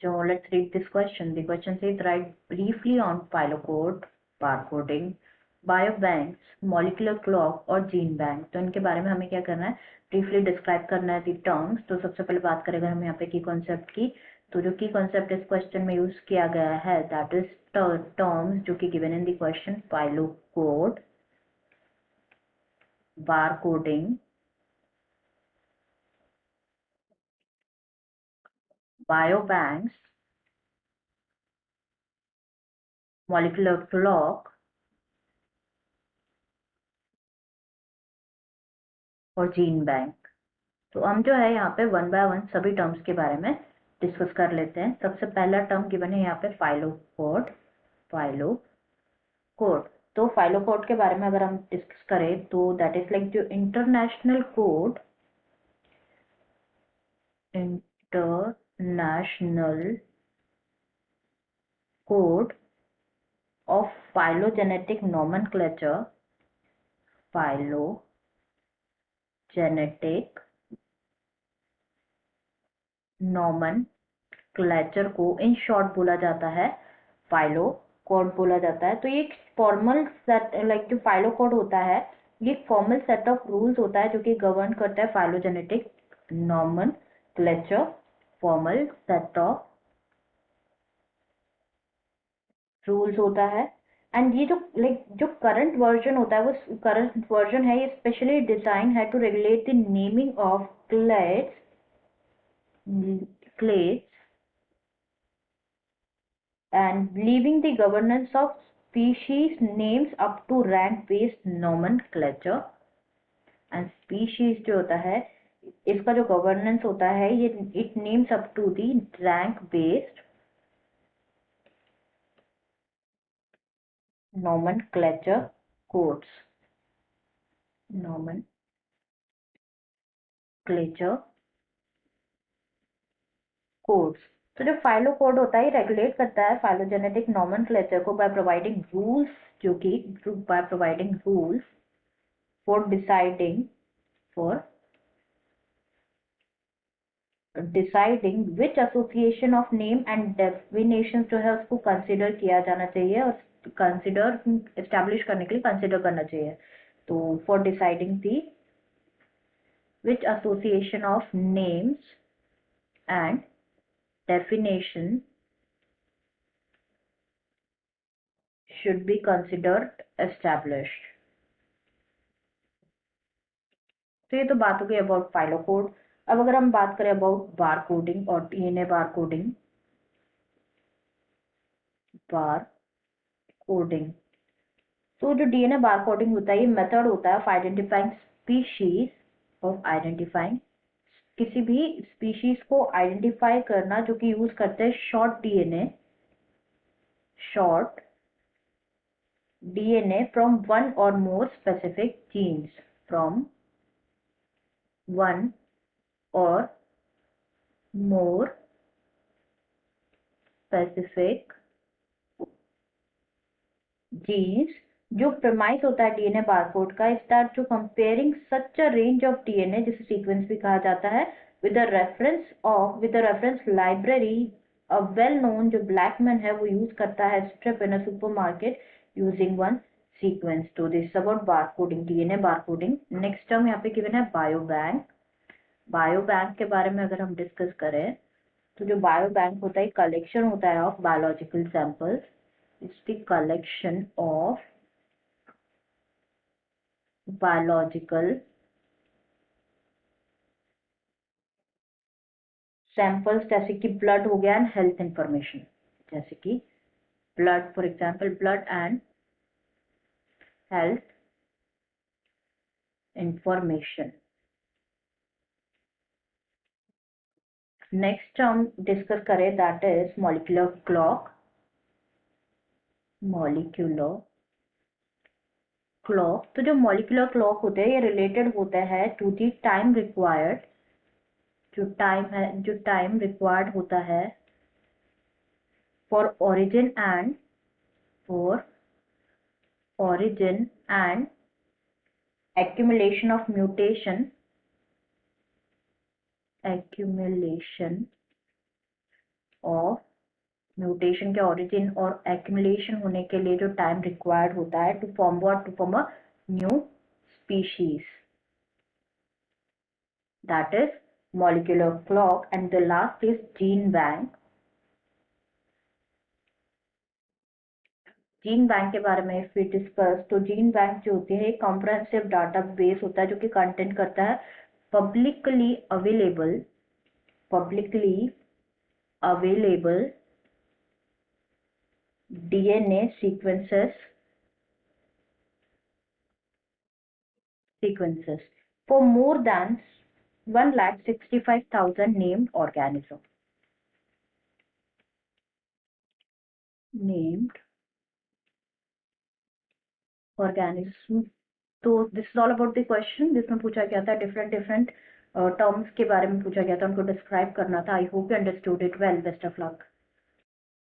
So let's read this question. The question says, write briefly on phyllocode, barcoding, biobanks, molecular clock और gene bank. तो इनके बारे में हमें क्या करना है, ब्रीफली डिस्क्राइब करना है दी टर्म्स. तो सबसे पहले बात करेंगे हम यहाँ पे की कॉन्सेप्ट की. तो जो की कॉन्सेप्ट इस क्वेश्चन में यूज किया गया है दैट इज टर्म्स जो कि given in the question, phyllocode, barcoding, biobanks, molecular clock और जीन बैंक. तो हम जो है यहाँ पे वन बाय वन सभी टर्म्स के बारे में डिस्कस कर लेते हैं. सबसे पहला टर्म गिवन है यहाँ पे phyllocode. phyllocode. तो phyllocode के बारे में अगर हम डिस्कस करें तो दैट इज लाइक जो international code of phylogenetic nomenclature. phylogenetic nomenclature को इन शॉर्ट बोला जाता है phyllocode बोला जाता है. तो ये एक फॉर्मल सेट लाइक जो phyllocode होता है ये एक फॉर्मल सेट ऑफ रूल्स होता है जो कि गवर्न करता है phylogenetic nomenclature. Formal set of rules होता है. एंड ये जो लाइक जो करंट वर्जन होता है वो करंट वर्जन है ये स्पेशली डिजाइन है to regulate the naming of clades and leaving the governance of species names up to rank based nomenclature. and species जो होता है इसका जो गवर्नेंस होता है ये it names up to the rank based nomenclature codes. nomenclature codes. तो जो फाइलो कोड होता है रेगुलेट करता है फाइलोजेनेटिक नॉमेनक्लेचर को बाय प्रोवाइडिंग रूल्स जो कि by providing rules for deciding which association of name and definition जो है उसको कंसिडर किया जाना चाहिए और कंसिडर एस्टैब्लिश करने के लिए कंसिडर करना चाहिए. तो for deciding the which association of names and definition should be considered established. तो ये तो बात हो गई अबाउट फाइलोकोड. अब अगर हम बात करें अबाउट बार कोडिंग और डीएनए बार कोडिंग. तो जो डीएनए बार कोडिंग होता है ये मेथड होता है ऑफ आइडेंटिफाइंग स्पीशीज किसी भी स्पीशीज को आइडेंटिफाई करना जो कि यूज करते हैं शॉर्ट डीएनए फ्रॉम वन और more specific genes. From one or more specific genes. जो premise होता है डीएनए बारकोड का इज दैट जो comparing such a range of DNA जिसे सीक्वेंस भी कहा जाता है with the reference library. A well known जो ब्लैकमैन है वो यूज करता है strip in a supermarket using one sequence. तो this about barcoding, DNA barcoding. Next term यहाँ पे गिवन है बायोबैंक. बायोबैंक के बारे में अगर हम डिस्कस करें तो जो बायो बैंक होता है कलेक्शन होता है of biological samples. It's the collection of biological samples जैसे कि ब्लड हो गया एंड हेल्थ इंफॉर्मेशन. जैसे कि blood for example blood and health information. Next हम डिस्कस करें दैट इज मॉलिक्यूलर क्लॉक. तो जो मॉलिक्यूलर क्लॉक होते हैं ये रिलेटेड होता है टू दी टाइम रिक्वायर्ड. जो टाइम रिक्वायर्ड होता है for origin and accumulation of of mutation के ओरिजिन और एक्यूमुलेशन होने के लिए जो टाइम रिक्वायर्ड होता है to form what, to form a new species, that is molecular clock. And the last is gene bank. Gene bank के बारे में if we discuss, तो जीन बैंक जो होती है एक कॉम्प्रहेंसिव डाटा बेस होता है जो कि कंटेंट करता है publicly available DNA sequences for more than 1,65,000 named organisms. तो this is all about the question जिसमें पूछा गया था डिफरेंट टर्म्स के बारे में पूछा गया था, उनको डिस्क्राइब करना था. I hope you understood it well. Best of luck.